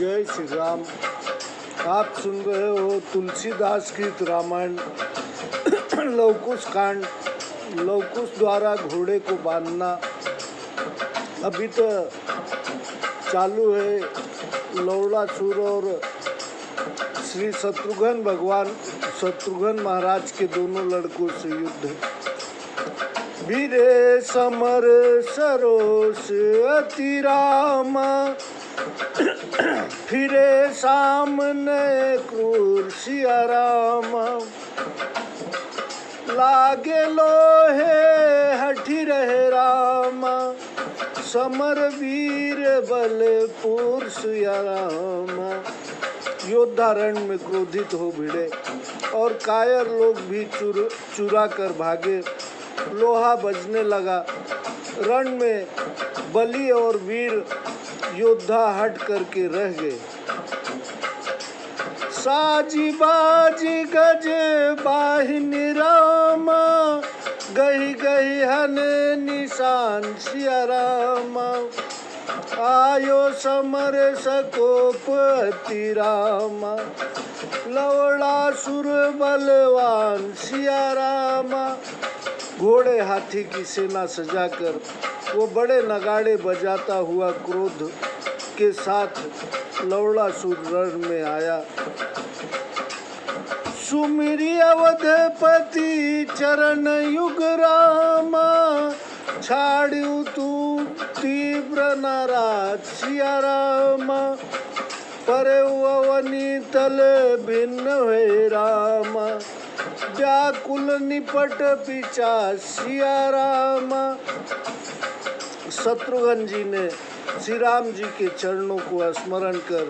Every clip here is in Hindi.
जय श्री राम। आप सुन रहे हो तुलसीदास की रामायण लवकुश कांड। लवकुश द्वारा घोड़े को बांधना अभी तो चालू है। लवणासुर और श्री शत्रुघ्न महाराज के दोनों लड़कों से युद्ध। वीरे समर सरोस अति राम, फिरे सामने क्रूर सिया राम। लागे लोहे हठी रहे राम, समर वीर बलपुर सिया राम। योद्धा रण में क्रोधित हो भिड़े और कायर लोग भी चुरा कर भागे। लोहा बजने लगा। रण में बलि और वीर योद्धा हट करके रह गए। साजी बाजी गज बाहिनी राम, गही गही हने निशान सिया राम। आयो समर सकोप अति राम, लवणासुर बलवान सिया राम। घोड़े हाथी की सेना सजाकर वो बड़े नगाड़े बजाता हुआ क्रोध के साथ लवणासुर रण में आया। सुमिरी अवधपति चरण युग राम, छाड़ू तू तीव्र नाराज सिया राम। परे अवनी तल भिन्न हुए राम, व्याकुल निपट पिचा सिया राम। शत्रुघ्न जी ने श्री राम जी के चरणों को स्मरण कर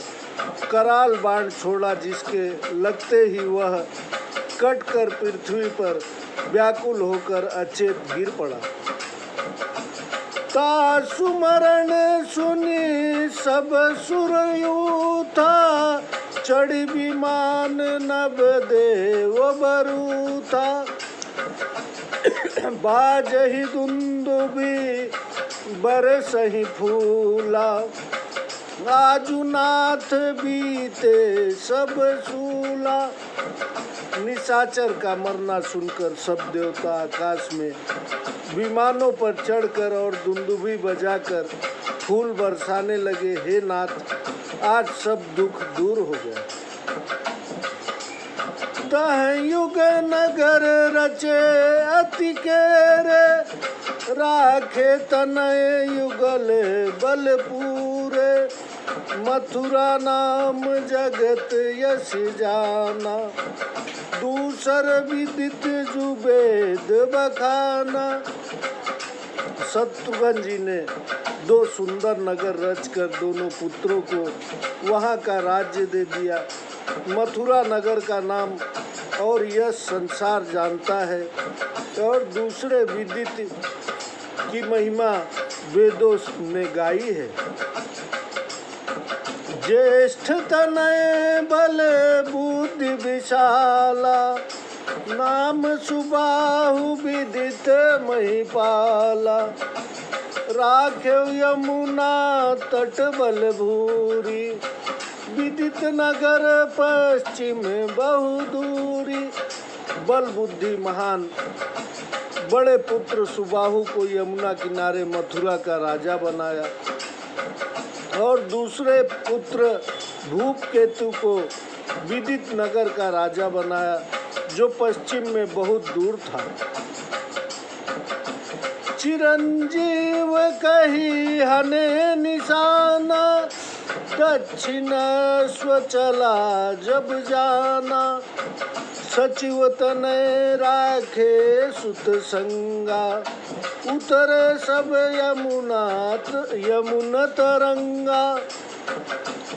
कराल बाण छोड़ा, जिसके लगते ही वह कट कर पृथ्वी पर व्याकुल होकर अचेत गिर पड़ा। ता सुमरण सुनी सब सुर यूथा, चढ़ी विमान नभ देव बरूथा। बाजहि दुंदुभी बरसहि फूला, आजुनाथ बीते सब सूला। निशाचर का मरना सुनकर सब देवता आकाश में विमानों पर चढ़कर और दुंदुभी बजाकर फूल बरसाने लगे। हे नाथ, आज सब दुख दूर हो गया। तह युग नगर रचे अति केरे, राखे तनय युगल बल पूरे। मथुरा नाम जगत यश जाना, दूसर विदित जुबेद बखाना। शत्रुघ्न जी ने दो सुंदर नगर रचकर दोनों पुत्रों को वहाँ का राज्य दे दिया। मथुरा नगर का नाम और यह संसार जानता है, और दूसरे विदित की महिमा वेदों ने गाई है। ज्येष्ठ तनय बल बुद्धि विशाला, नाम सुबाहु विदित महिपाला। राख्यो यमुना तट बल भूरी, विदित नगर पश्चिम बहु दूरी। बल बुद्धि महान बड़े पुत्र सुबाहु को यमुना किनारे मथुरा का राजा बनाया, और दूसरे पुत्र भूपकेतु को विदित नगर का राजा बनाया, जो पश्चिम में बहुत दूर था। चिरंजीव कही हने निशाना, दक्षिण स्वचला जब जाना। सचिव तनय राखे सुत संगा, उतरे सब यमुना तरंगा।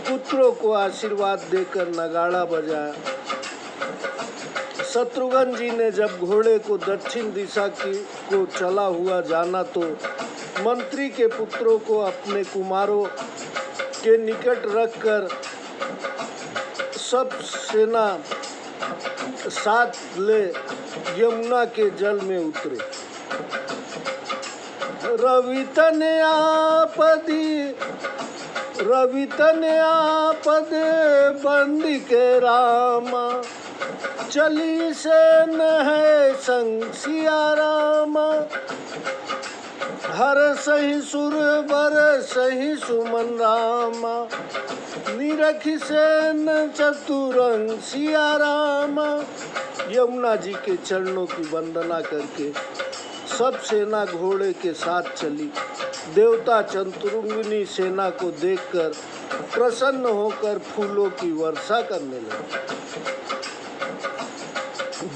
पुत्रों को आशीर्वाद देकर नगाड़ा बजाया। शत्रुघ्न जी ने जब घोड़े को दक्षिण दिशा को चला हुआ जाना, तो मंत्री के पुत्रों को अपने कुमारों के निकट रखकर सब सेना साथ ले यमुना के जल में उतरे। रवि तनयापदी रवि तने आपद बंदी के रामा, चली से न है संग सिया रामा। हर सही सुर बर सही सुमन रामा, निरखी से न चतुरंग सिया रामा। यमुना जी के चरणों की वंदना करके सब सेना घोड़े के साथ चली। देवता चतुरंगिनी सेना को देखकर प्रसन्न होकर फूलों की वर्षा करने लगे।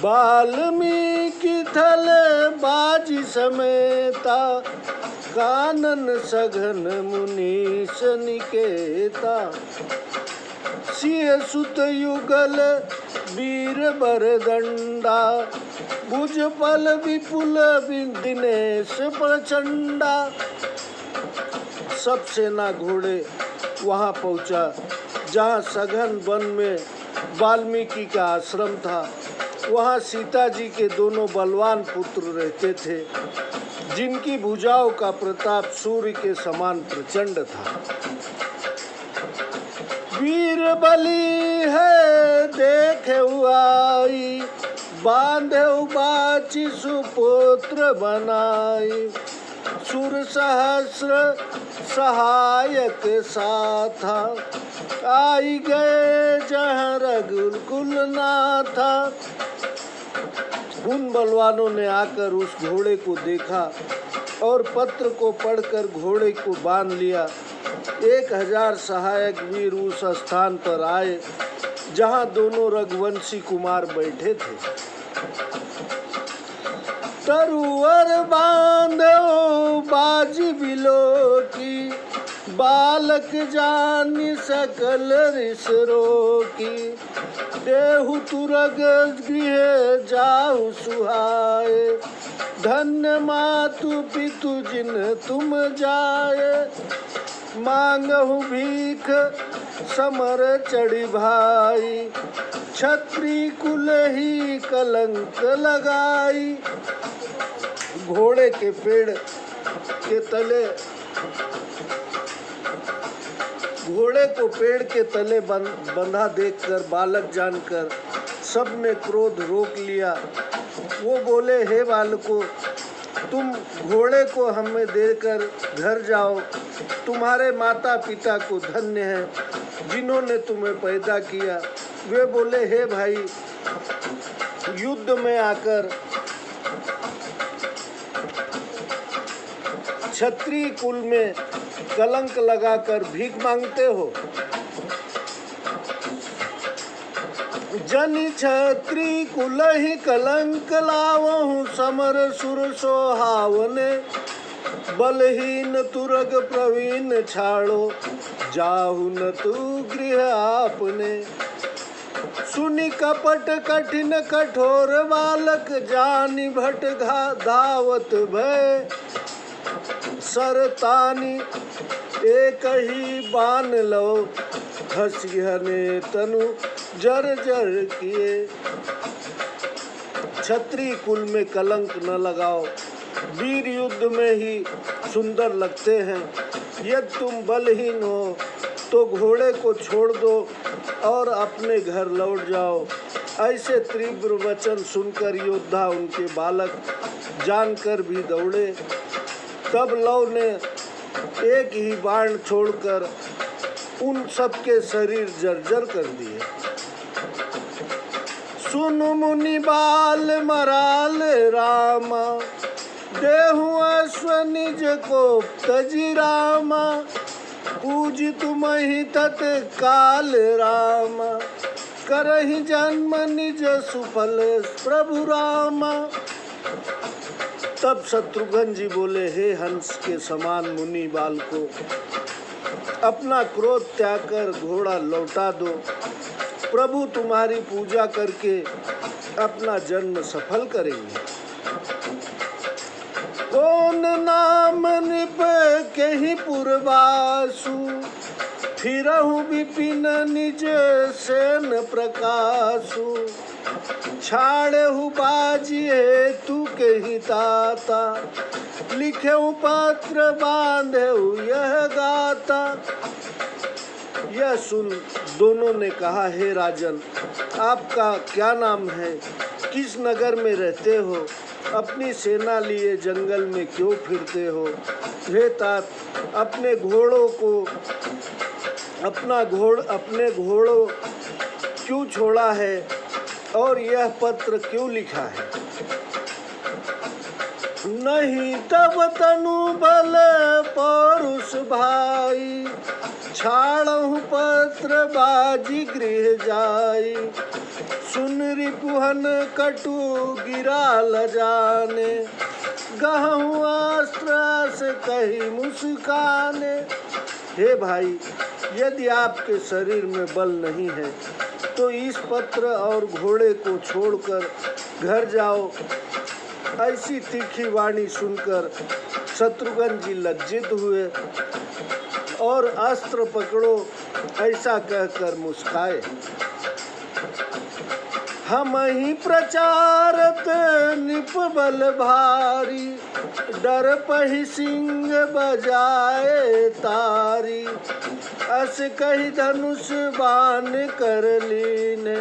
वाल्मीकि थले बाजी समेता, कानन सघन मुनीश निकेता। सिय सुत युगल वीर बरदंडा, भुज पल विपुल दिनेश प्रचंडा। सब सेना घोड़े वहाँ पहुँचा जहाँ सघन वन में वाल्मीकि का आश्रम था। वहाँ सीता जी के दोनों बलवान पुत्र रहते थे, जिनकी भुजाओं का प्रताप सूर्य के समान प्रचंड था। वीर बलि है देखे आई, बांधे बाची सुपुत्र बनाई। सुर सहस्र सहायक साथा, आई गए जहाँ रघुकुल नाथा। उन बलवानों ने आकर उस घोड़े को देखा और पत्र को पढ़कर घोड़े को बांध लिया। 1000 सहायक वीर उस स्थान पर आए जहाँ दोनों रघुवंशी कुमार बैठे थे। तरुवर बांधो बाजी बिलोटी, बालक जानी सकल ऋषरो की। देहु तुरग गृह जाहु सुहाए, धन्य मातु पितु जिन तुम जाए। मांगहु भीख समर चढ़ी भाई, क्षत्रिय कुल ही कलंक लगाई। घोड़े के पेड़ के तले, घोड़े को पेड़ के तले बंधा देखकर बालक जानकर सबने क्रोध रोक लिया। वो बोले, हे बालकों, तुम घोड़े को हमें देकर घर जाओ। तुम्हारे माता पिता को धन्य है जिन्होंने तुम्हें पैदा किया। वे बोले, हे भाई, युद्ध में आकर क्षत्रिय कुल में कलंक लगाकर भीख मांगते हो। जनि क्षत्रिय कुल ही कलंक लावहु, समर सुर सोहावने। बलहीन तुरग प्रवीण छाड़ो, जाहु न तू गृह आपने। सुनि कपट कठिन कठोर बालक, जानी भट धावत भय। सरतानी एक ही बान लो, हसिहने तनु जर जर किए। क्षत्रिय कुल में कलंक न लगाओ, वीर युद्ध में ही सुंदर लगते हैं। यदि तुम बलहीन हो तो घोड़े को छोड़ दो और अपने घर लौट जाओ। ऐसे तीव्र वचन सुनकर योद्धा उनके बालक जानकर भी दौड़े। तब लव ने एक ही बाण छोड़कर उन सबके शरीर जर्जर कर दिए। सुन मुनि बाल मराल रामा, देहु अश्व निज को तजी रामा। पूज तुम ही तत्काल रामा, करहि जन्म निज सुफल प्रभु रामा। तब शत्रुघ्न जी बोले, हे हंस के समान मुनि बाल को, अपना क्रोध त्याग कर घोड़ा लौटा दो। प्रभु तुम्हारी पूजा करके अपना जन्म सफल करेंगे। कौन नाम निप के ही पुरवासु, फिरहु विपिन निज सेन प्रकाशु। छाड़हु बाजी हेतु के ही ताता, लिखेहु पत्र बांधेहु यह गाता। यह सुन दोनों ने कहा, हे राजन, आपका क्या नाम है? किस नगर में रहते हो? अपनी सेना लिए जंगल में क्यों फिरते हो? हे तात, अपने घोड़ों क्यों छोड़ा है और यह पत्र क्यों लिखा है? नहीं तब तनु बल पौरुष भाई, छाड़हु पत्र बाजी गृह जाई। सुन रिपुहन कटु गिरा ल जाने, गहूँ अस्त्र से कही मुस्काने। हे भाई, यदि आपके शरीर में बल नहीं है तो इस पत्र और घोड़े को छोड़कर घर जाओ। ऐसी तीखी वाणी सुनकर शत्रुघ्न जी लज्जित हुए और अस्त्र पकड़ो ऐसा कहकर मुस्काए। हम ही प्रचारत निप बल भारी, डर पही सिंह बजाए तारी। अस कही धनुष बाण कर लीने,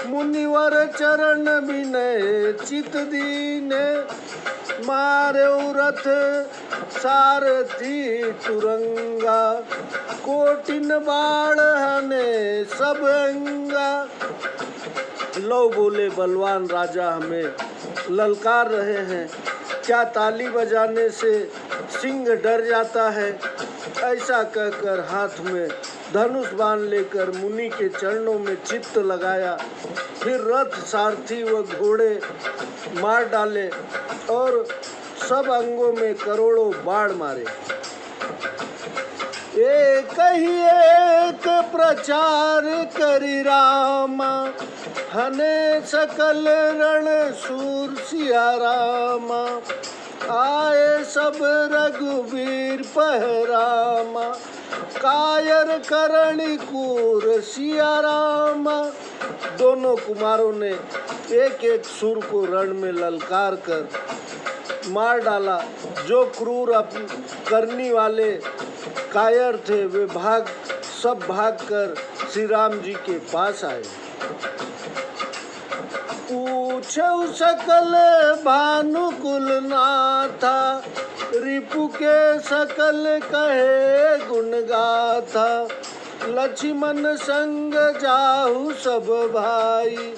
मुनिवर चरण बिनय चित दीने। मारे रथ सारथी तुरंगा, कोटिन बाण हने सब अंगा। लो बोले, बलवान राजा हमें ललकार रहे हैं, क्या ताली बजाने से सिंह डर जाता है? ऐसा कहकर हाथ में धनुष बाण लेकर मुनि के चरणों में चित्त लगाया। फिर रथ, सारथी व घोड़े मार डाले और सब अंगों में करोड़ों बाण मारे। एक ही एक प्रचार करि रामा, हने सकल रण सूर सिया रामा। आए सब रघुवीर पहरामा, कायर करणी कूर सिया रामा। दोनों कुमारों ने एक एक सुर को रण में ललकार कर मार डाला। जो क्रूर करनी वाले कायर थे वे सब भागकर श्री राम जी के पास आए। पूछो सकल भानुकुल नाथा, रिपु के सकल कहे गुण गाथा। लक्ष्मण संग जाहु सब भाई,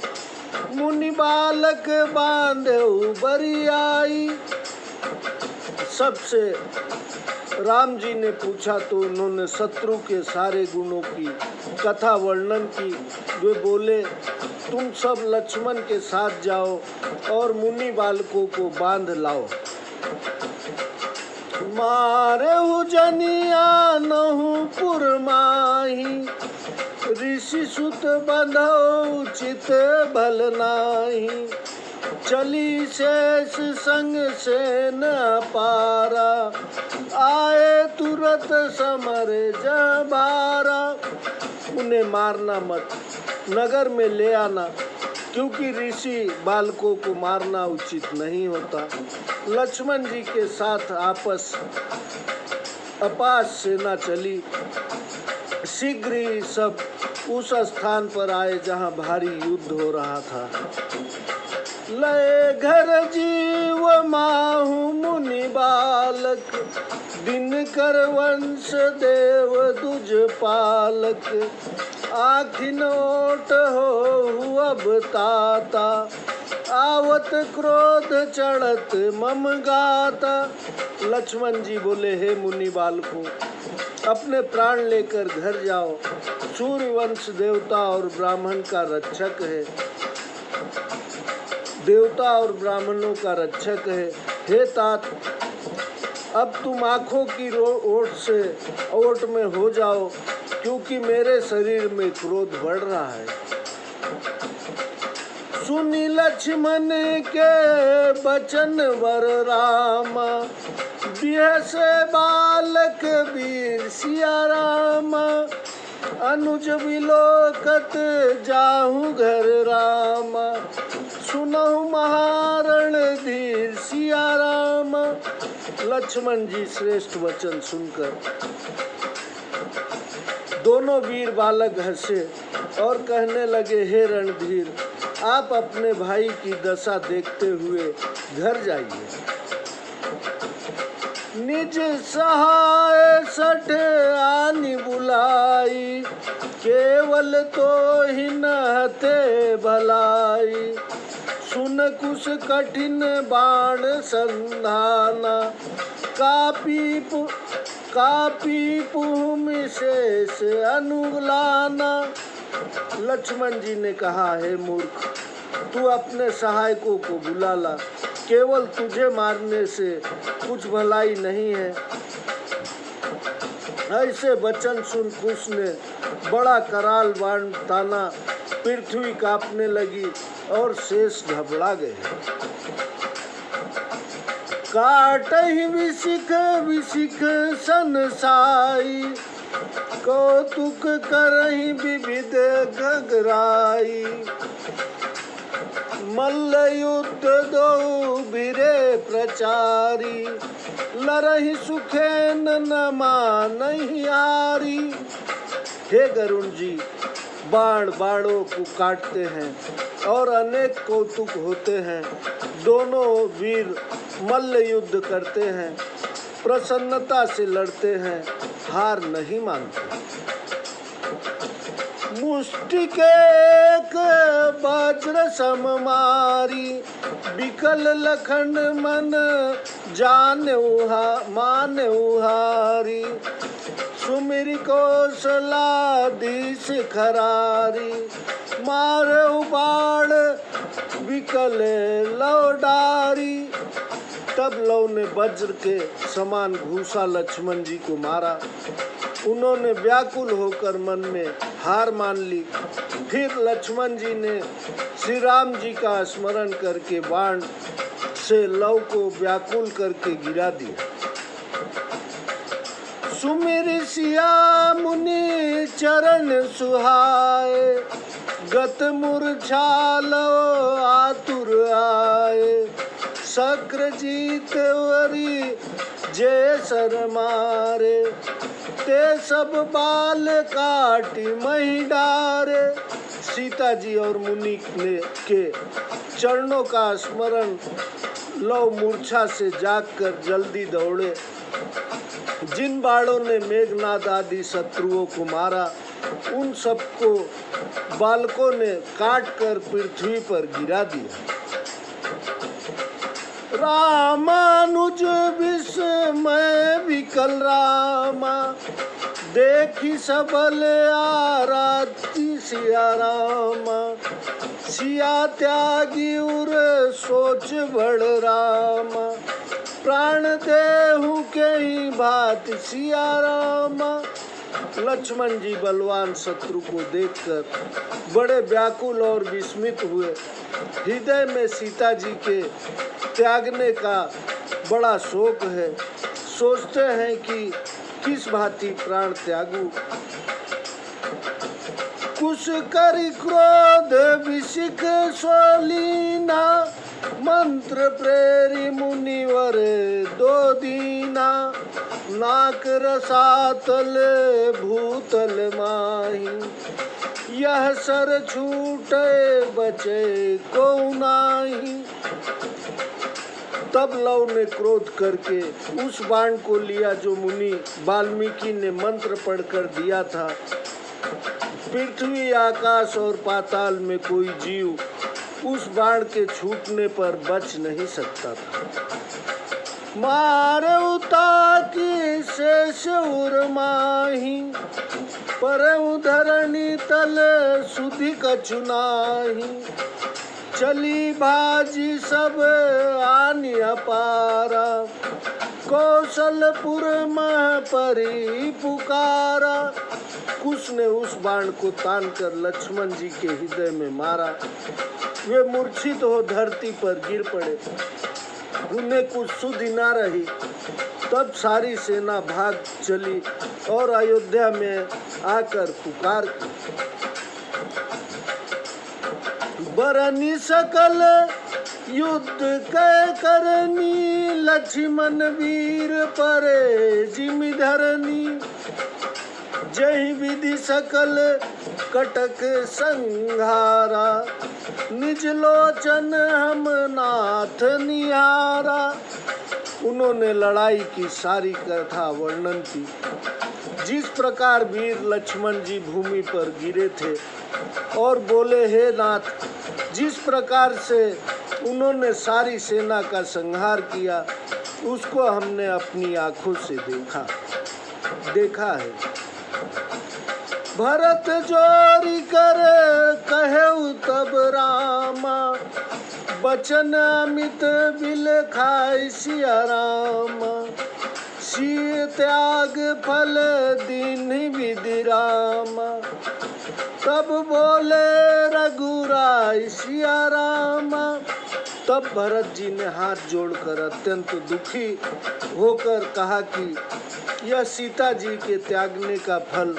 मुनि बालक बांधेउ बरियाई। सबसे राम जी ने पूछा तो उन्होंने शत्रु के सारे गुणों की कथा वर्णन की। वे बोले, तुम सब लक्ष्मण के साथ जाओ और मुनि बालकों को बांध लाओ। मारेहु जनिया नहु पुरमाही, ऋषि सुत बंधो चित भल नाही। चली शेष संग से न पारा, आए तुरत समर जबारा। उन्हें मारना मत, नगर में ले आना, क्योंकि ऋषि बालकों को मारना उचित नहीं होता। लक्ष्मण जी के साथ अपास सेना चली। शीघ्र ही सब उस स्थान पर आए जहां भारी युद्ध हो रहा था। लय घर जीव माहु मुनि बालक, दिन कर वंश देव दुज पालक। आखिन ओट हो अब ताता, आवत क्रोध चढ़त मम गाता। लक्ष्मण जी बोले, हे मुनि बालकों, अपने प्राण लेकर घर जाओ। सूर्यवंश देवता और ब्राह्मण का रक्षक है, देवता और ब्राह्मणों का रक्षक है। हे तात, अब तुम आँखों की ओट में हो जाओ, क्योंकि मेरे शरीर में क्रोध बढ़ रहा है। सुनी लक्ष्मण के बचन वर रामा, बिह से बालक वीर सिया रामा। अनुज विलोकत जाहु घर रामा, सुनहु महारण धीर सिया रामा। लक्ष्मण जी श्रेष्ठ वचन सुनकर दोनों वीर बालक हंसे और कहने लगे, हे रणधीर, आप अपने भाई की दशा देखते हुए घर जाइए। निज सहाय सठ आनी बुलाई, केवल तो ही नहते भलाई। सुन कुश कठिन बाण संधाना, कापी पुह शेष अनुलाना। लक्ष्मण जी ने कहा, हे मूर्ख, तू अपने सहायकों को बुला ला, केवल तुझे मारने से कुछ भलाई नहीं है। ऐसे वचन सुन कुश ने बड़ा कराल बाण ताना, पृथ्वी कांपने लगी और शेष घबरा गए। काटहि विशिख विशिख सनसाई, कौतुक करहि विविध घगराई। मल्ल युद्ध दो बिरे प्रचारी, लरहि सुखेन न मानहि हारी। हे गरुण जी, बाण बाणों को काटते हैं और अनेक कौतुक होते हैं। दोनों वीर मल्ल युद्ध करते हैं, प्रसन्नता से लड़ते हैं, हार नहीं मानते। मुष्टिक एक वज्र सम मारी, विकल लखन मन मान उहारी। सुमिर कौशलाधीश खरारी, मारहु बाण विकल लौडारी। तब लव ने वज्र के समान घूसा लक्ष्मण जी को मारा। उन्होंने व्याकुल होकर मन में हार मान ली। फिर लक्ष्मण जी ने श्री राम जी का स्मरण करके बाण से लव को व्याकुल करके गिरा दिया। सुमिर सिया मुनि चरण सुहाए, गत मूर्छा लो आतुर आए। शक्र जीत वरी जे सर मारे, ते सब बाल काटी मही डारे। सीता जी और मुनि ने के चरणों का स्मरण लव मूर्छा से जागकर जल्दी दौड़े। जिन बाणों ने मेघनाद आदि शत्रुओं को मारा, उन सबको बालकों ने काट कर पृथ्वी पर गिरा दिया। रामानुज विस्मय विकल रामा, देखी सबल आराती सिया रामा। सिया त्यागी उर सोच बड़ रामा, प्राण देहु के ही भात सिया रामा। लक्ष्मण जी बलवान शत्रु को देखकर बड़े व्याकुल और विस्मित हुए। हृदय में सीता जी के त्यागने का बड़ा शोक है। सोचते हैं कि किस भांति प्राण त्यागू। कुश करि क्रोध विशिख सोलीना, मंत्र प्रेरी मुनिवर दो दीना। नाक रसातल भूतल माही, यह सर छूटे बचे को नाही। तब लव ने क्रोध करके उस बाण को लिया जो मुनि वाल्मीकि ने मंत्र पढ़कर दिया था। पृथ्वी, आकाश और पाताल में कोई जीव उस बाण के छूटने पर बच नहीं सकता था। मारउता की शेष उर्माही, परउ धरणी तल सुधि कछु नाही। चली भाजी सब आनी अपारा, कौशलपुर मह परी पुकारा। कुश ने उस बाण को तान कर लक्ष्मण जी के हृदय में मारा। वे मूर्छित हो धरती पर गिर पड़े। उन्हें कुछ सुधि न रही। तब सारी सेना भाग चली और अयोध्या में आकर पुकार की। बरनी सकल युद्ध कै करनी, लक्ष्मण वीर परे जिमि धरनी। जही विधि सकल कटक संहारा, निज लोचन हम नाथ निहारा। उन्होंने लड़ाई की सारी कथा वर्णन की। जिस प्रकार वीर लक्ष्मण जी भूमि पर गिरे थे और बोले, हे नाथ, जिस प्रकार से उन्होंने सारी सेना का संहार किया, उसको हमने अपनी आंखों से देखा है। भरत जोरी कर कहे तब रामा, बचन अमित बिल खाई सिया रामा। सिय त्याग फल दीन विधि रामा, तब बोले रघुराई सिया रामा। तब भरत जी ने हाथ जोड़कर अत्यंत दुखी होकर कहा कि यह सीता जी के त्यागने का फल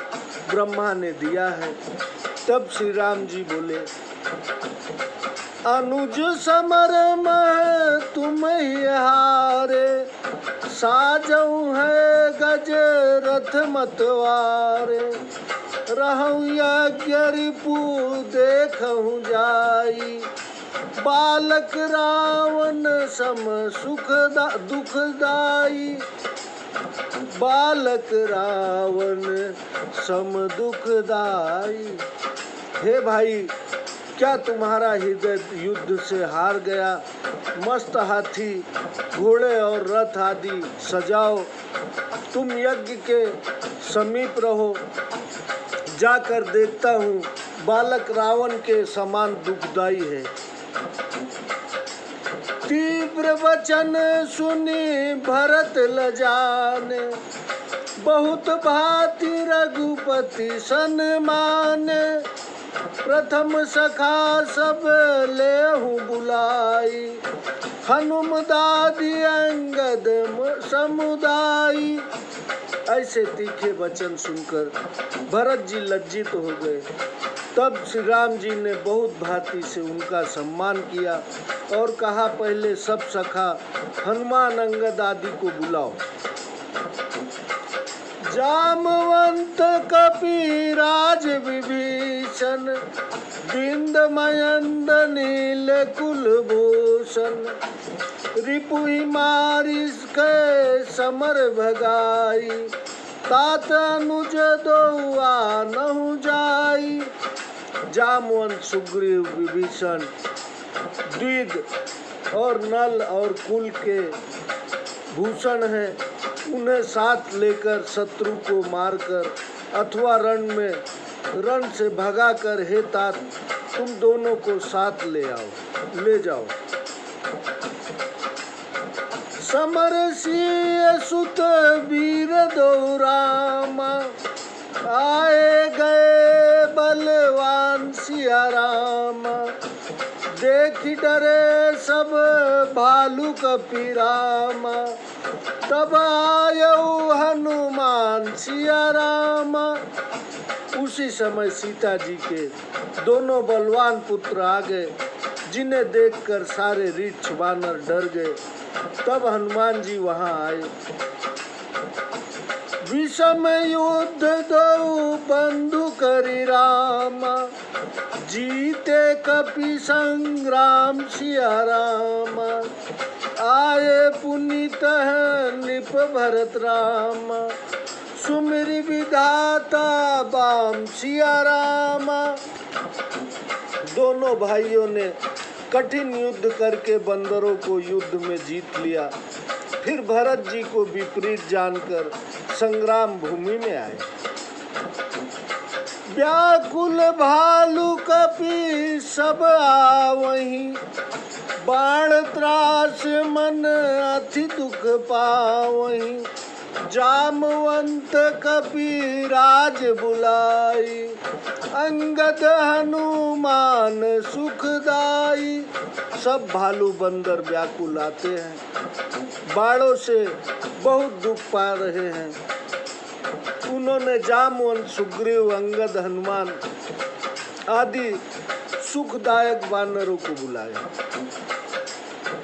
ब्रह्मा ने दिया है। तब श्री राम जी बोले, अनुज समर में तुम ही हारे, साजऊ है गज रथ मतवारे। रहूं यज्ञ रिपु देखूं जाई, बालक रावण सम दुखदाई। बालक रावण सम दुखदाई। हे भाई, क्या तुम्हारा हृदय युद्ध से हार गया? मस्त हाथी, घोड़े और रथ आदि सजाओ। तुम यज्ञ के समीप रहो। जाकर देखता हूँ, बालक रावण के समान दुखदाई है। तीव्र वचन सुनी भरत लजाने, बहुत भांति रघुपति सन्माने। प्रथम सखा सब लेहु बुलाई, हनुम दादी अंगद समुदाई। ऐसे तीखे वचन सुनकर भरत जी लज्जित हो गए। तब श्री राम जी ने बहुत भांति से उनका सम्मान किया और कहा, पहले सब सखा हनुमान अंगद आदि को बुलाओ। जामवंत कपिराज विभीषण, बिंद मयंद नील कुलभूषण। रिपुहि मारिस के समर भगाई, तात अनुज दो आनहु जाई। जामवंत, सुग्रीव, विभीषण, द्विद और नल और कुल के भूषण हैं। उन्हें साथ लेकर शत्रु को मारकर अथवा रण से भगाकर, हे तात, तुम दोनों को साथ ले जाओ। समर सिय सुत वीर दो रामा, आए गए बलवान सिया रामा। देख डरे सब भालू कपिरामा, तब आयऊ हनुमान सिया रामा। उसी समय सीता जी के दोनों बलवान पुत्र आ गए, जिन्हें देखकर सारे रीछ वानर डर गए। तब हनुमान जी वहां आए। विषम युद्ध दो बंधु करी रामा, जीते कपि संग्राम सिया रामा। आए पुनीत निप भरत रामा, सुमिरि विधाता बाम सिया रामा। दोनों भाइयों ने कठिन युद्ध करके बंदरों को युद्ध में जीत लिया। फिर भरत जी को विपरीत जानकर संग्राम भूमि में आए। व्याकुल भालू कपि सब आवहीं, बाण त्रास मन अति दुख पावहीं। जामवंत कपिराज बुलाई, अंगद हनुमान सुखदाई। सब भालू बंदर व्याकुल आते हैं, बाणों से बहुत दुख पा रहे हैं। उन्होंने जामवंत, सुग्रीव, अंगद, हनुमान आदि सुखदायक वानरों को बुलाया।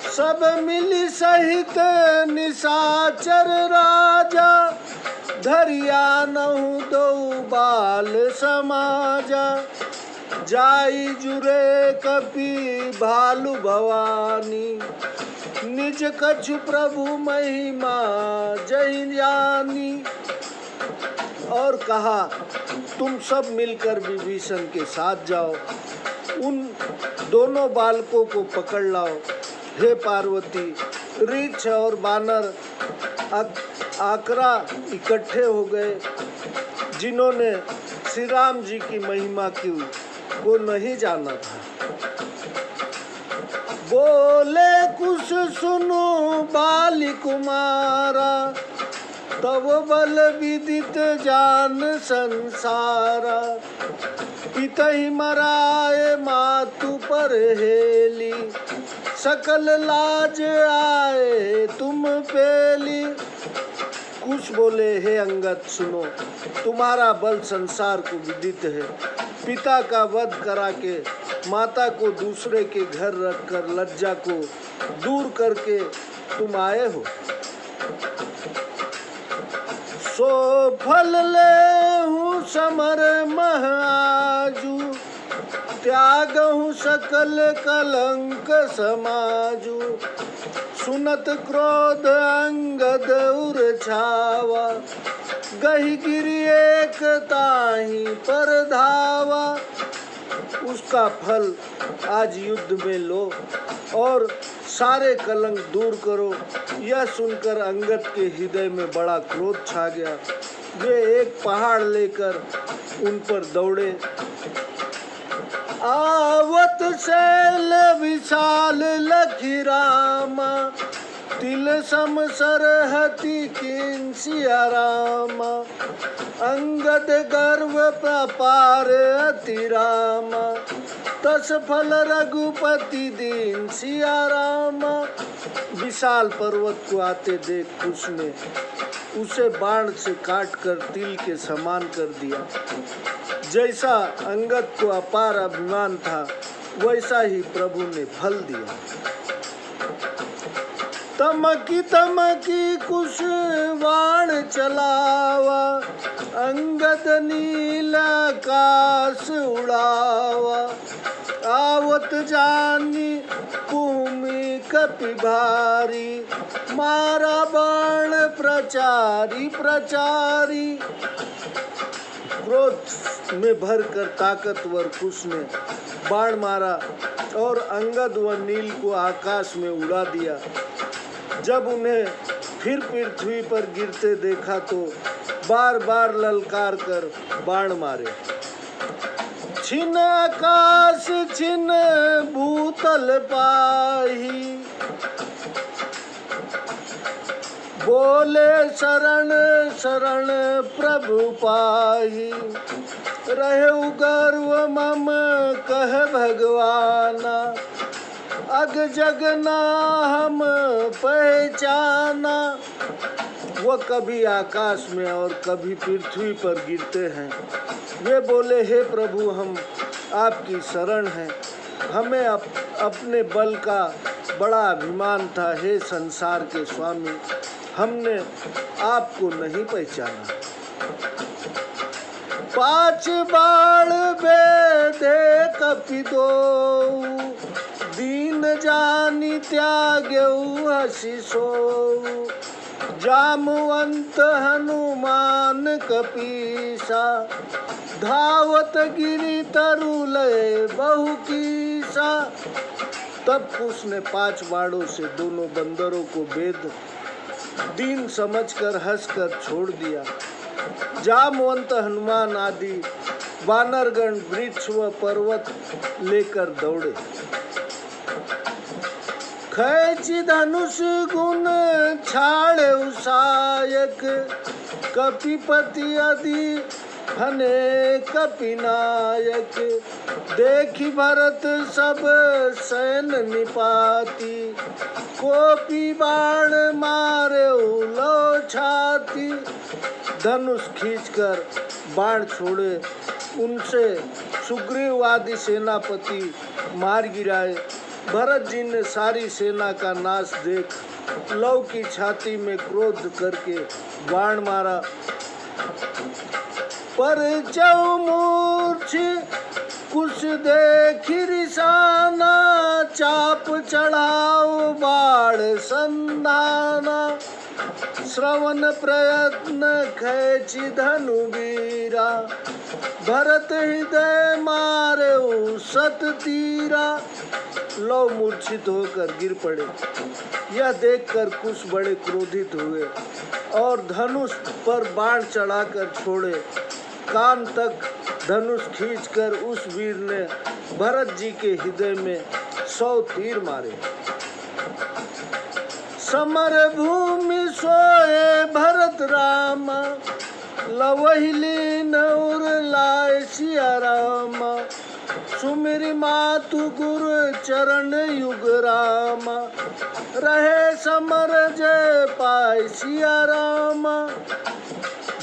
सब मिली सहित निशाचर राजा, धरिया नहु दो बाल समाजा, जाई जुरे कपि भालु भवानी, निज कछु प्रभु महिमा जय जानी। और कहा तुम सब मिलकर विभीषण के साथ जाओ, उन दोनों बालकों को पकड़ लाओ। हे पार्वती, ऋक्ष और बानर आकरा इकट्ठे हो गए, जिन्होंने श्री राम जी की महिमा को नहीं जाना था। बोले कुछ सुनो बाली कुमारा, तब बल विदित जान संसारा। पितहि मराए मातु पर हेली, सकल लाज आए तुम पेली। कुछ बोले हे अंगद सुनो, तुम्हारा बल संसार को विदित है। पिता का वध करा के माता को दूसरे के घर रखकर लज्जा को दूर करके तुम आए हो। सो फल ले हूँ समर महाजू, त्यागहु सकल कलंक समाजू। सुनत क्रोध अंगद उर छावा, गही गिरी एक ताही पर धावा। उसका फल आज युद्ध में लो और सारे कलंक दूर करो। यह सुनकर अंगद के हृदय में बड़ा क्रोध छा गया। वे एक पहाड़ लेकर उन पर दौड़े। आवत शैल विशाल लखी रामा, तिल सम सरहति किन सिया रामा। अंगद गर्व प्रपार अति रामा, तस फल रघुपति दीन सिया रामा। विशाल पर्वत को आते देख उसने उसे बाण से काटकर तिल के समान कर दिया। जैसा अंगद को अपार अभिमान था, वैसा ही प्रभु ने फल दिया। तमकी तमकी कुश बाण चलावा, अंगद नील आकाश उड़ावा। आवत जानी भूमि कपि भारी, मारा बाण प्रचारी प्रचारी। क्रोध में भरकर ताकतवर कुश ने बाण मारा और अंगद व नील को आकाश में उड़ा दिया। जब उन्हें फिर पृथ्वी पर गिरते देखा तो बार बार ललकार कर बाण मारे। छिन आकाश छिन भूतल पाही, बोले शरण शरण प्रभु पाही। रहे गर्व मम कह भगवाना, अग जगना हम पहचाना। वो कभी आकाश में और कभी पृथ्वी पर गिरते हैं। वे बोले हे प्रभु, हम आपकी शरण हैं। हमें अपने बल का बड़ा अभिमान था। हे संसार के स्वामी, हमने आपको नहीं पहचाना। पाँच बाण बेधे कपि दो, दीन जानी त्याग्यऊ हसी सोऊ। जामवंत हनुमान कपीसा, धावत गिरी तरुलय बहु कीसा। तब उसने 5 बाणों से दोनों बंदरों को बेध दीन समझकर हंसकर छोड़ दिया। जामवंत हनुमान आदि वानरगण वृक्ष व पर्वत लेकर दौड़े। खैची धनुष गुण छाड़े उसायक, कपिपति आदि हने कपिनायक। देखी भरत सब सैन निपाती, कोपी बाण मारे लो छाती। धनुष खींचकर बाण छोड़े, उनसे सुग्रीव आदि सेनापति मार गिराए। भरत जी ने सारी सेना का नाश देख लव की छाती में क्रोध करके बाण मारा पर चौमूर्छी कुछ देखी रिसाना, चाप चढ़ाओ बाढ़ संधाना। श्रवण प्रयत्न खैची धनु वीरा, भरत हृदय मारे सत तीरा। लौ मूर्छित होकर गिर पड़े। यह देखकर कुछ बड़े क्रोधित हुए और धनुष पर बाण चढ़ाकर छोड़े। कान तक धनुष खींचकर उस वीर ने भरत जी के हृदय में 100 तीर मारे। समर भूमि सोए भरत रामा, लवहि लीन उर लाए सिया रामा। सुमिरि मातु गुरु चरण युग रामा, रहे समर जय पाए सिया रामा।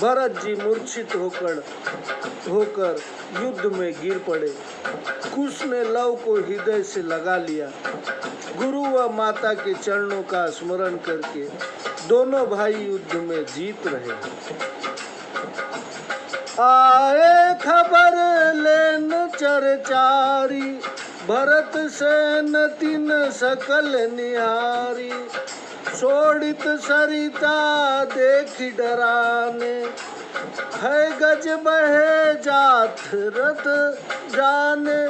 भरत जी मूर्छित होकर युद्ध में गिर पड़े। कुश ने लव को हृदय से लगा लिया। गुरु व माता के चरणों का स्मरण करके दोनों भाई युद्ध में जीत रहे। आए खबर लेन चरचारी, भरत सेन तिन सकल निहारी। शोणित सरिता देखी डराने, है गज बहे जात रथ जाने।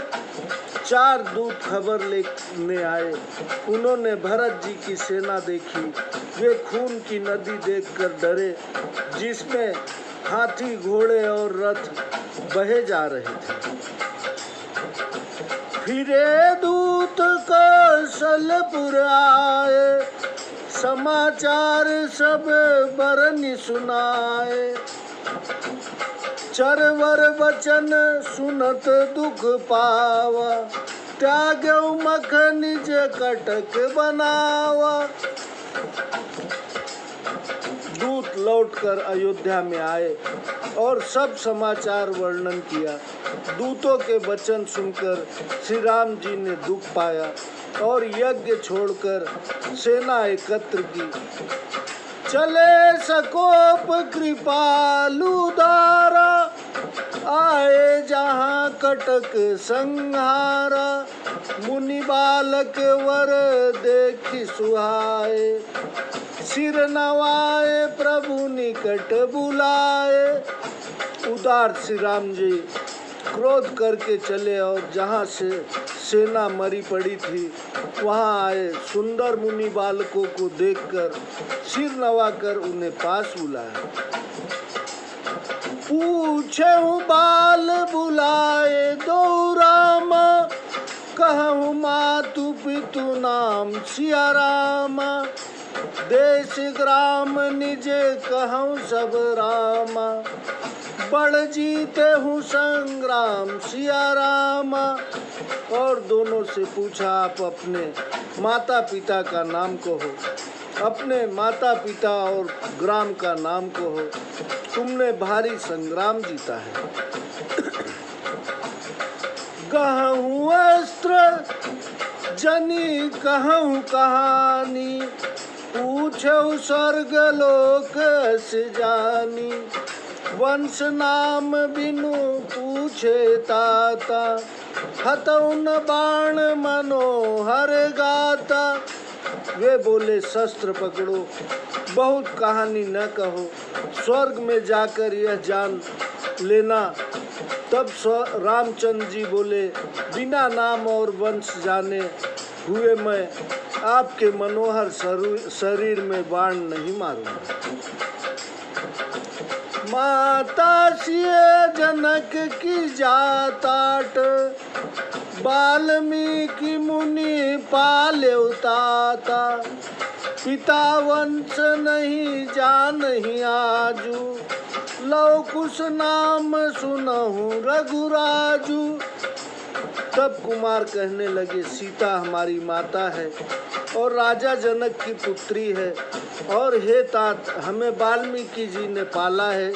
4 दूत खबर लेने आए। उन्होंने भरत जी की सेना देखी। वे खून की नदी देखकर डरे, जिसमें हाथी घोड़े और रथ बहे जा रहे थे। फिरे दूत कौशलपुर आए, समाचार सब बरनि सुनाए। चरवर वचन सुनत दुख पावा, त्याग्यौ मख निज कटक बनावा। दूत लौटकर अयोध्या में आए और सब समाचार वर्णन किया। दूतों के वचन सुनकर श्री राम जी ने दुख पाया और यज्ञ छोड़कर सेना एकत्र की। चले सकोप कृपालु दारा, आए जहाँ कटक संहारा। मुनि बालक वर देखी सुहाए, सिर नवाए प्रभु निकट बुलाए। उदार श्री राम जी क्रोध करके चले और जहाँ से सेना मरी पड़ी थी वहाँ आए। सुंदर मुनि बालकों को देखकर सिर नवाकर उन्हें पास बुलाया। पूछे बाल बुलाए दो रामा, कहूँ मातु पितु नाम सिया रामा। देश ग्राम निज कहूँ सब रामा, बड़ जीते हूँ संग्राम सिया रामा। और दोनों से पूछा, आप अपने माता पिता का नाम कहो, अपने माता पिता और ग्राम का नाम कहो। तुमने भारी संग्राम जीता है। कहूँ अस्त्र जनी कहूँ कहानी, पूछो स्वर्ग लोक से जानी। वंश नाम बिनु पूछे ताता, हतौन बाण मनोहर गाता। वे बोले, शस्त्र पकड़ो, बहुत कहानी न कहो, स्वर्ग में जाकर यह जान लेना। तब रामचंद्र जी बोले, बिना नाम और वंश जाने हुए मैं आपके मनोहर शरीर में बाण नहीं मारूंगा। माता सिय जनक की जाताट, वाल्मीकि मुनि पाले ताता। पिता वंश नहीं जानहि आजू, लौ कुश नाम सुनहु रघुराजू। तब कुमार कहने लगे, सीता हमारी माता है और राजा जनक की पुत्री है, और हे तात, हमें वाल्मीकि जी ने पाला है,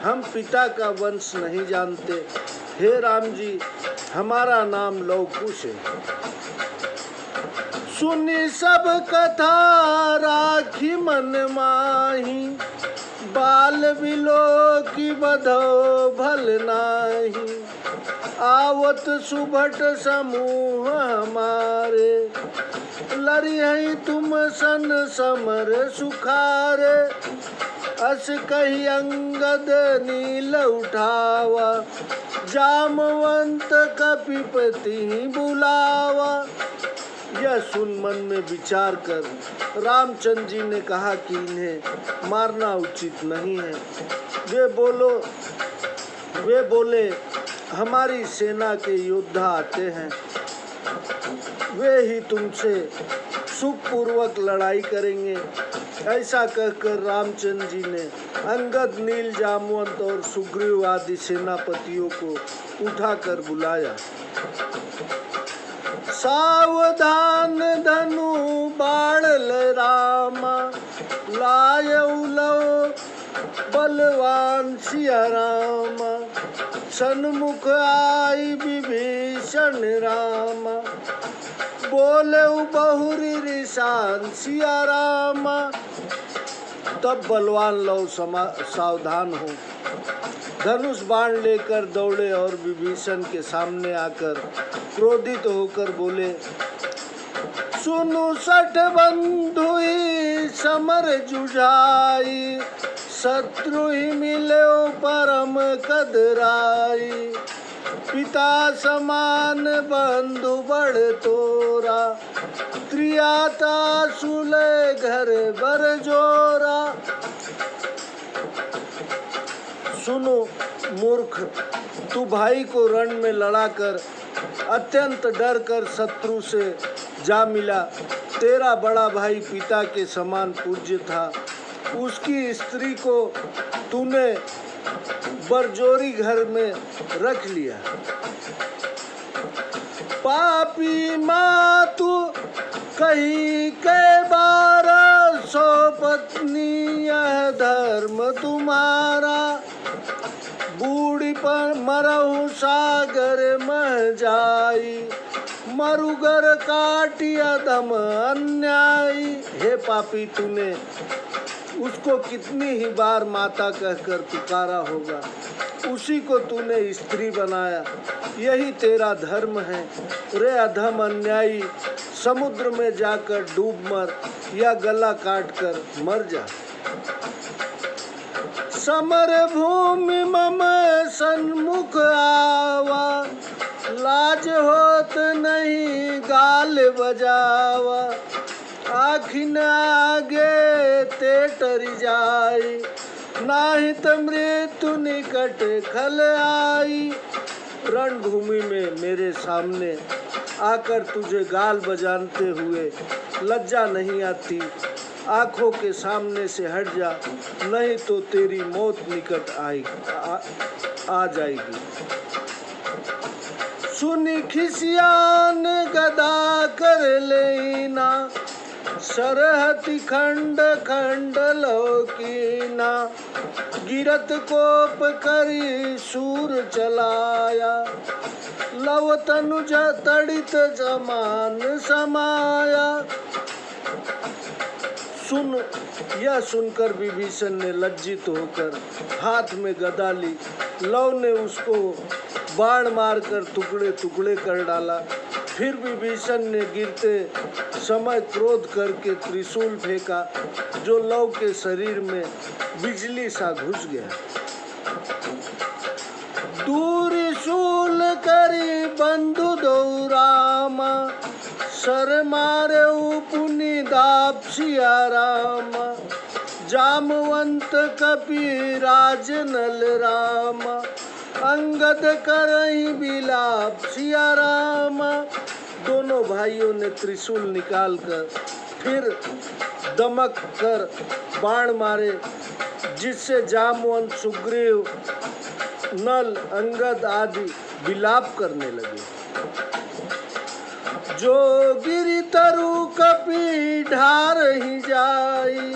हम पिता का वंश नहीं जानते। हे राम जी, हमारा नाम लौ कुश है। सुनी सब कथा राखी मन माही, बाल बिलो की बधो भल नाही, आवत सुभट समूह हमारे, लरिहई तुम सन समर सुखारे, अस कही अंगद नील उठावा, जामवंत कपिपति बुलावा। यह सुन मन में विचार कर रामचंद्र जी ने कहा कि इन्हें मारना उचित नहीं है। वे बोले हमारी सेना के योद्धा आते हैं, वे ही तुमसे सुखपूर्वक लड़ाई करेंगे। ऐसा कहकर रामचंद्र जी ने अंगद, नील, जामवंत और सुग्रीव आदि सेनापतियों को उठाकर बुलाया। सावधान धनु बाढ़ रामा, लायऊ लो बलवान सिया रामा, सन्मुख आई विभीषण रामा, बोले बहुरी रिसान सिया रामा। तब बलवान लव सावधान हो धनुष बाण लेकर दौड़े और विभीषण के सामने आकर क्रोधित होकर बोले, सुनु सठ बंधु समर जुझाई, शत्रु ही मिले परम कदराई, पिता समान बंधु बड़ तोरा, त्रियाता सुले घर बर जोरा। सुनो मूर्ख, तू भाई को रण में लड़ाकर अत्यंत डर कर शत्रु से जा मिला। तेरा बड़ा भाई पिता के समान पूज्य था, उसकी स्त्री को तूने बरजोरी घर में रख लिया। पापी मातु कही के 1200 पत्नी, यह धर्म तुम्हारा, बूढ़ी पर मरहु सागर मह जाई, मरुगर काटिया दम अन्यायी। हे पापी, तूने उसको कितनी ही बार माता कहकर पुकारा होगा, उसी को तूने स्त्री बनाया, यही तेरा धर्म है। रे अधम अन्यायी, समुद्र में जाकर डूब मर या गला काट कर मर जा। समर भूमि मम सन्मुख आवा, लाज होत नहीं गाल बजावा, आखिन आगे ते टरि जाई, नाहित मृत्यु निकट खल आई। रणभूमि में मेरे सामने आकर तुझे गाल बजाते हुए लज्जा नहीं आती? आँखों के सामने से हट जा, नहीं तो तेरी मौत निकट आ जाएगी। सुनी खिसियान गदा कर लेना, सरहति खंड खंड लोकीना, गिरत कोप करी सूर चलाया, लव तनुज तड़ित जमान समाया। यह सुनकर विभीषण ने लज्जित होकर हाथ में गदा ली। लव ने उसको बाण मारकर टुकड़े टुकड़े कर डाला। फिर विभीषण ने गिरते समय क्रोध करके त्रिशूल फेंका, जो लव के शरीर में बिजली सा घुस गया। दूर शूल करी बंधु दौरामा, सर मारे पुनि दाप सिया रामा, जामवंत कपि राज नल रामा, अंगद करहि बिलाप सिया रामा। दोनों भाइयों ने त्रिशूल निकालकर फिर दमक कर बाण मारे, जिससे जामवंत, सुग्रीव, नल, अंगद आदि विलाप करने लगे। जो गिरि तरु कपि ढार ही जाई,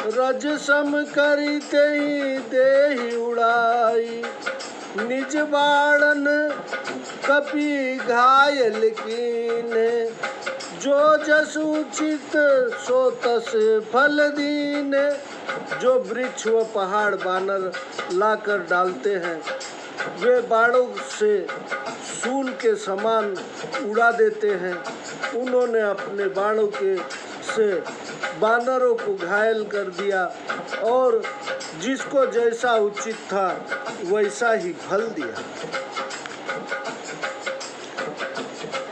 रज सम करी तेहि देहि उड़ाई, निज बाणन कपि घायल कीने, जो जस उचित सो तस फल दीने। जो वृक्ष व पहाड़ बानर लाकर डालते हैं, वे बाणों से सूल के समान उड़ा देते हैं। उन्होंने अपने बाणों के से बानरों को घायल कर दिया और जिसको जैसा उचित था वैसा ही फल दिया।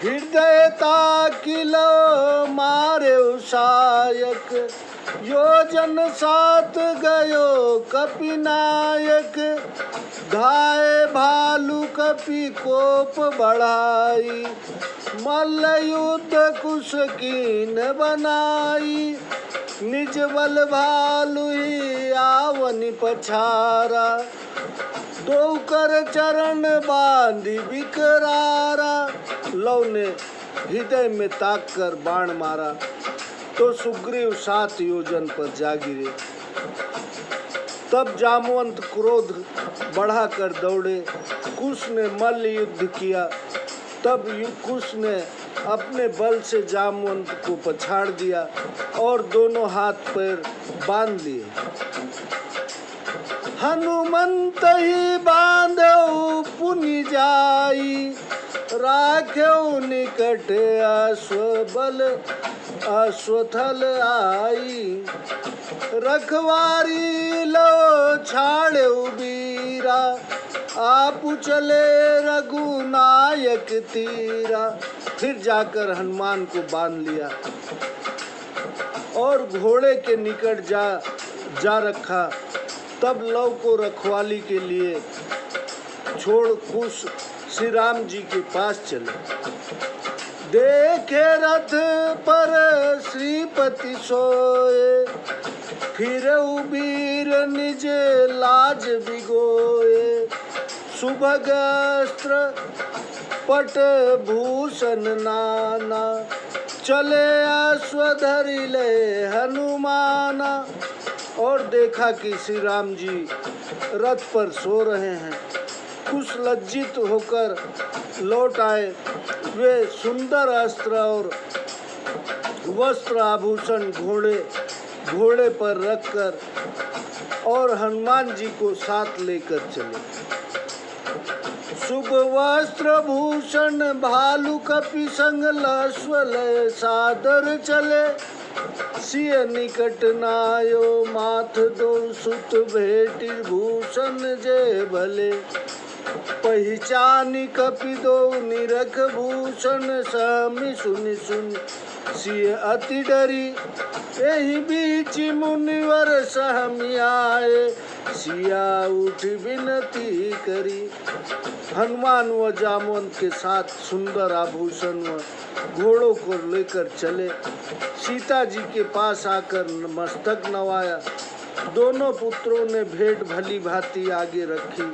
हृदयता किलो मारे उसायक, योजन सात गयो कपिनायक। धाये भालू कपि कोप बढ़ाई, मल्ल युद्ध कुश कीन बनाई। निज बल भालू ही आवनि पछारा, दो कर चरण बांधी बिकरारा। लव ने हृदय में ताक कर बाण मारा तो सुग्रीव 7 योजन पर जा गिरे। तब जामवंत क्रोध बढ़ाकर दौड़े। कुश ने मल्ल युद्ध किया। तब कुश ने अपने बल से जामवंत को पछाड़ दिया और दोनों हाथ पैर बांध लिए। हनुमंत ही बांधो पुनि जाई, राख्यो निकट अश्वबल अश्वथल आई। रखवारी लो छाड़े बीरा, आप चले रघुनायक तीरा। फिर जाकर हनुमान को बांध लिया और घोड़े के निकट जा रखा। तब लव को रखवाली के लिए छोड़ कुश श्री राम जी के पास चले। देखे रथ पर श्रीपति सोए, फिर उबीर निज लाज बिगोए। सुभगस्त्र पट भूषण नाना, चले अश्वधरि ले हनुमाना। और देखा कि श्री राम जी रथ पर सो रहे हैं। कुछ लज्जित होकर लौट आए। वे सुंदर अस्त्र और वस्त्र आभूषण घोड़े पर रखकर और हनुमान जी को साथ लेकर चले। शुभ वस्त्र भूषण भालू कपि संग लश्वल सादर चले। सिय निकट नायो माथ दो सुत भेटि भूषण जे भले। पहिचानी कपि दो निरख भूषण सहमि सुनि सिय अति डरी। एहि बीच मुनिवर सहमि आए, सिया उठ विनती करी। हनुमान व जामवंत के साथ सुंदर आभूषण व घोड़ों को लेकर चले। सीता जी के पास आकर मस्तक नवाया। दोनों पुत्रों ने भेंट भली भांति आगे रखी।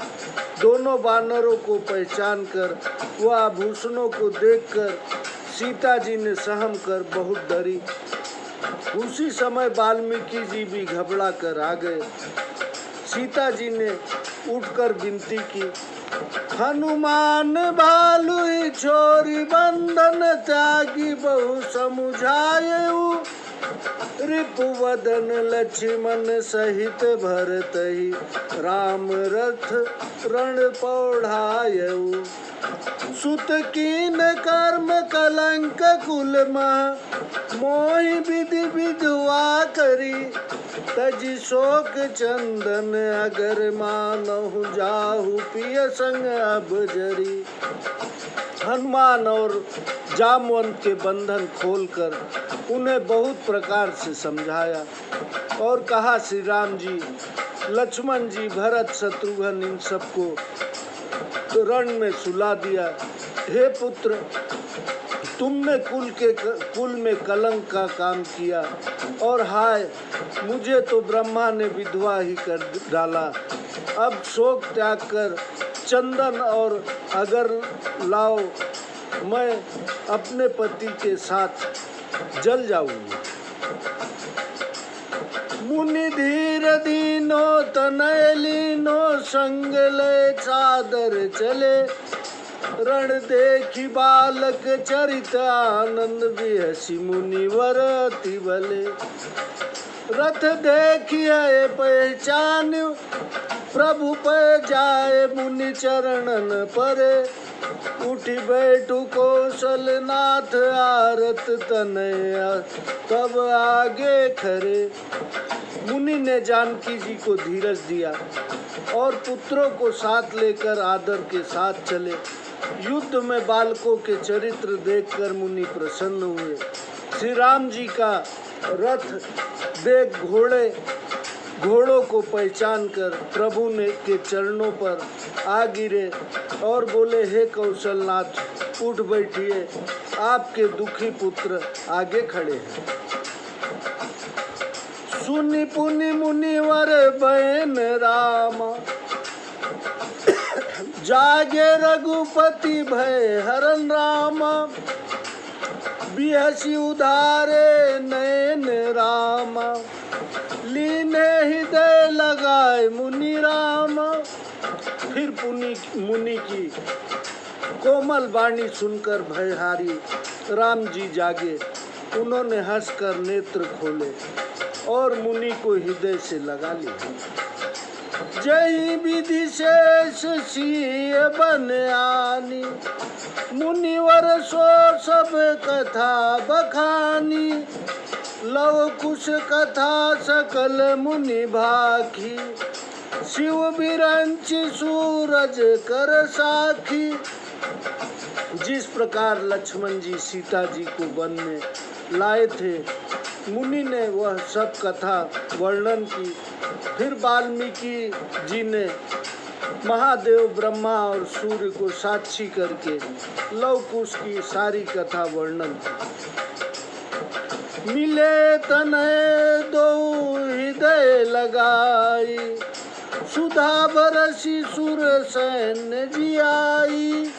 दोनों बानरों को पहचान कर व आभूषणों को देखकर सीता जी ने सहम कर बहुत डरी। उसी समय वाल्मीकि जी भी घबरा कर आ गए। सीता जी ने उठकर विनती की, हनुमान भालु छोरी बंधन त्यागी बहु समुझायऊ। रिपुवदन लक्ष्मण सहित भरतहि, राम रथ रण पौढ़ायऊ। सुत कीन कर्म कलंक कुल मह, मोहि विधि विधवा करी। तजि शोक चंदन अगर मानहु, जाहु पिय संग अब जरी। हनुमान और जामवंत के बंधन खोलकर उन्हें बहुत प्रकार से समझाया और कहा, श्री राम जी, लक्ष्मण जी, भरत, शत्रुघ्न इन सबको तो रण में सुला दिया। हे पुत्र, तुमने कुल में कलंक का काम किया और हाय, मुझे तो ब्रह्मा ने विधवा ही कर डाला। अब शोक त्याग कर चंदन और अगर लाओ, मैं अपने पति के साथ जल जाऊंगी। मुनि धीर दीनो तनय लीनो, संग ले चादर चले। रण देखी बालक चरित आनंद, बिहसी मुनिवर अति भले। रथ देखिए पहचान, प्रभु पे जाए मुनि चरणन परे। उठी बैठू कौशलनाथ आरत तनया, तब आगे खरे। मुनि ने जानकी जी को धीरज दिया और पुत्रों को साथ लेकर आदर के साथ चले। युद्ध में बालकों के चरित्र देखकर मुनि प्रसन्न हुए। श्री राम जी का रथ देख घोड़ों को पहचान कर प्रभु ने के चरणों पर आ गिरे और बोले, हे कौशलनाथ उठ बैठिए, आपके दुखी पुत्र आगे खड़े हैं। सुनि पुनि मुनिवर बहन रामा, जागे रघुपति भय हरन रामा। बिहसी उधारे नयन रामा, लीने हृदय लगाए मुनि रामा। फिर मुनि की कोमल वाणी सुनकर भयहारी राम जी जागे। उन्होंने हंसकर नेत्र खोले और मुनि को हृदय से लगा लिया। जय विधि शेष सिय बन आनी, मुनिवर सो सब कथा बखानी। लव कुश कथा सकल मुनि भाखी, शिव बिरंच सूरज कर साखी। जिस प्रकार लक्ष्मण जी सीता जी को वन में लाए थे, मुनि ने वह सब कथा वर्णन की। फिर वाल्मीकि जी ने महादेव ब्रह्मा और सूर्य को साक्षी करके लव कुश की सारी कथा वर्णन की। मिले तनय दो हृदय लगाई, सुधा बरसी सुर सैन्य जी आई।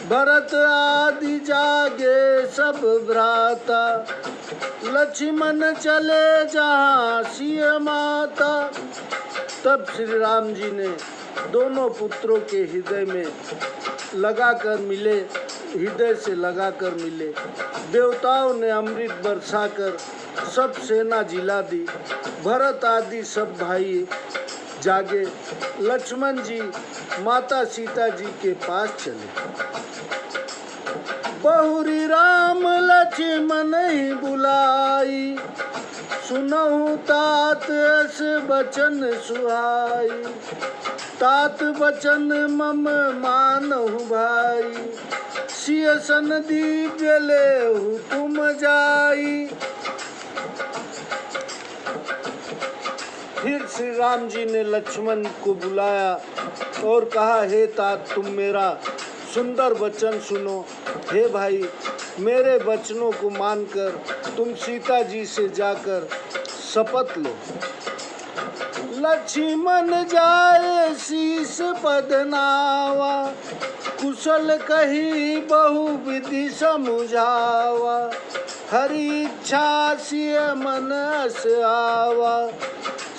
भरत आदि जागे सब भ्राता, लक्ष्मण चले जहाँ सिय माता। तब श्री राम जी ने दोनों पुत्रों के हृदय में लगाकर मिले, हृदय से लगाकर मिले। देवताओं ने अमृत बरसाकर सब सेना जिला दी। भरत आदि सब भाई जागे। लक्ष्मण जी माता सीता जी के पास चले। बहुरी राम लक्ष्मण ही बुलाई, सुनहु तात अस बचन सुहाई। तात बचन मम मानहु भाई, सिय सन दिव्य लेहु तुम जाई। फिर श्री राम जी ने लक्ष्मण को बुलाया और कहा, हे तात तुम मेरा सुंदर वचन सुनो। हे भाई, मेरे वचनों को मानकर तुम सीता जी से जाकर शपथ लो। लक्ष्मण जाए शीस पद नावा, कुशल कही बहु विधि समुझावा। हरि इच्छा सिय मन अस आवा,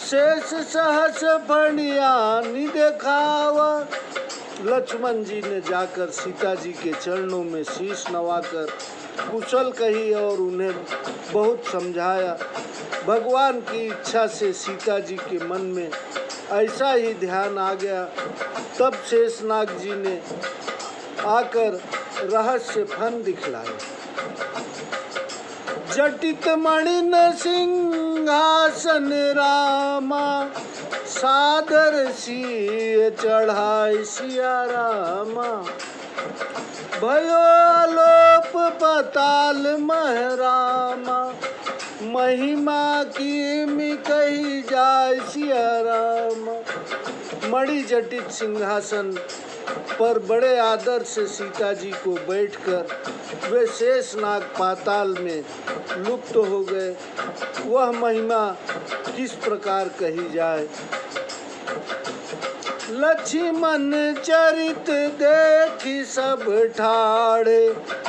शेष सहस फणिया निदेखावा। लक्ष्मण जी ने जाकर सीता जी के चरणों में शीश नवाकर कुशल कही और उन्हें बहुत समझाया। भगवान की इच्छा से सीता जी के मन में ऐसा ही ध्यान आ गया। तब शेषनाग जी ने आकर रहस्य फन दिखलाए। जटित मणिन सिंहासन रामा, सादर सिय चढ़ाई सिया रामा। भयो आलोप पताल महरामा, महिमा की कही जाय सिया रामा। मणि जटित सिंहासन पर बड़े आदर से सीता जी को बैठकर वे शेषनाग पाताल में लुप्त हो गए। वह महिमा किस प्रकार कही जाए। लक्ष्मण चरित देखी सब ठाड़े,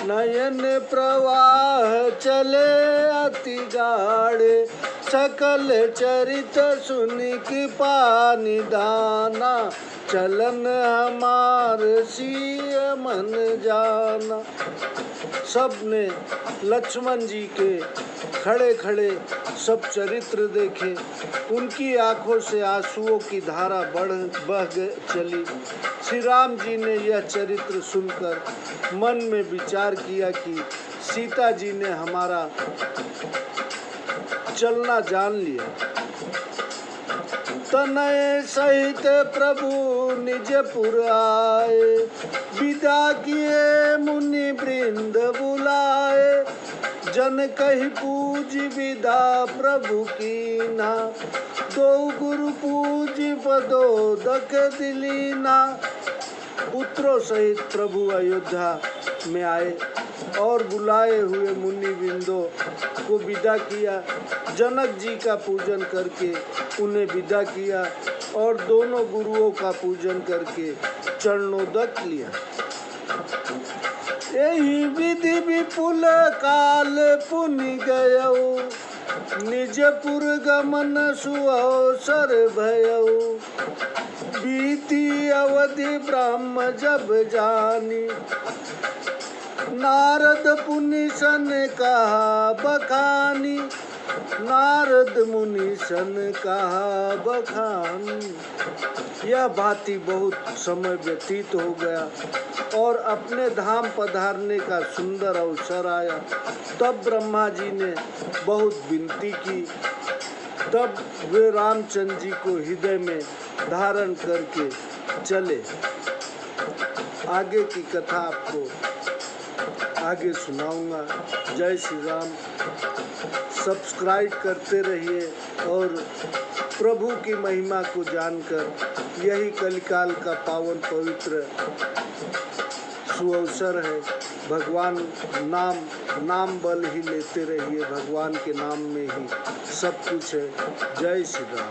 नयन प्रवाह चले अति गाढ़े। सकल चरित सुनि कृपा निदाना, चलन हमार सिय मन जाना। सब ने लक्ष्मण जी के खड़े खड़े सब चरित्र देखे, उनकी आंखों से आंसुओं की धारा बह चली। श्री राम जी ने यह चरित्र सुनकर मन में विचार किया कि सीता जी ने हमारा चलना जान लिया। तनय सहित प्रभु निजपुर आए, विदा किए मुनि वृंद बुलाए। जन कहि पूज विदा प्रभु कीना, दो गुरु पूज पदोदक दिलीना। पुत्रों सहित प्रभु अयोध्या में आए और बुलाए हुए मुनि वृंदों को विदा किया। जनक जी का पूजन करके उन्हें विदा किया और दोनों गुरुओं का पूजन करके चरणोदक लिया। यही विधि विपुल काल पुनि गयौ, निजपुर गमन सुअवसर भयौ। बीती अवधि ब्रह्म जब जानी, नारद पुनि सन कहा बखानी। नारद मुनि सन कहा बखानी। यह भांति बहुत समय व्यतीत हो गया और अपने धाम पधारने का सुंदर अवसर आया। तब ब्रह्मा जी ने बहुत विनती की। तब वे रामचंद्र जी को हृदय में धारण करके चले। आगे की कथा आपको आगे सुनाऊंगा। जय श्री राम। सब्सक्राइब करते रहिए और प्रभु की महिमा को जानकर, यही कलिकाल का पावन पवित्र सुअवसर है। भगवान नाम बल ही लेते रहिए, भगवान के नाम में ही सब कुछ है। जय श्री राम।